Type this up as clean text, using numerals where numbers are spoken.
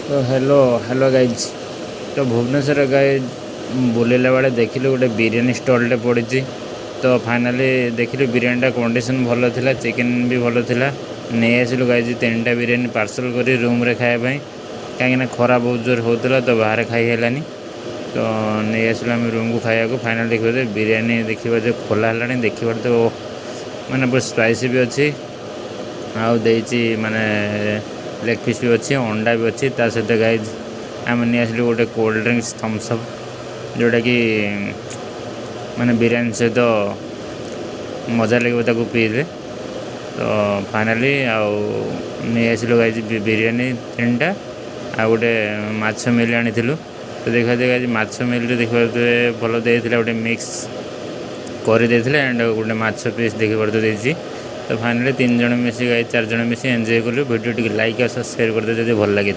तो hello hello guys. तो Bhubaneswar guys बुलेला बेले देखिलु गोटे बिरियानी स्टॉलटे पड़ी। तो फाइनाली देखिलु बिरियानीटा कंडीशन भल थिला, चिकेन भी भल थिला। नहीं आसिलु गाइज 3टा बिरियानी पार्सल करी रूम रे खाइबा कहीं खरा बहुत जोर होता तो बाहर खाई हेलानी। तो नहीं आसिलु आम रूम को खाया को। फाइनाल देखिए बिरियानी देखा जो खोला है देखा तो माने बहुत स्पाइसी भी अच्छी आउची माने लेग पीस भी अच्छी अंडा भी अच्छी। ता सहित गाइज आम नहीं आसिलु गोटे कोल्ड ड्रिंक्स थम्सअप जोटा कि माने बिरियानी सहित मजा लगे पीले। तो फाइनाली नहीं आसिलु गाइज बिरियानी 3टा आ गोटे माछ मिल आनी। तो देखा गाइज माछ मिल देखा भल दे गोटे मिक्स कर एंड गोटे माछ पीस देखी पार्थे। तो फाइनाली 3 जन मिसी गाइज 4 जन मिसी एंजॉय कलु। वीडियो टी लाइक और सब्सक्राइब करदे जब भल लगे।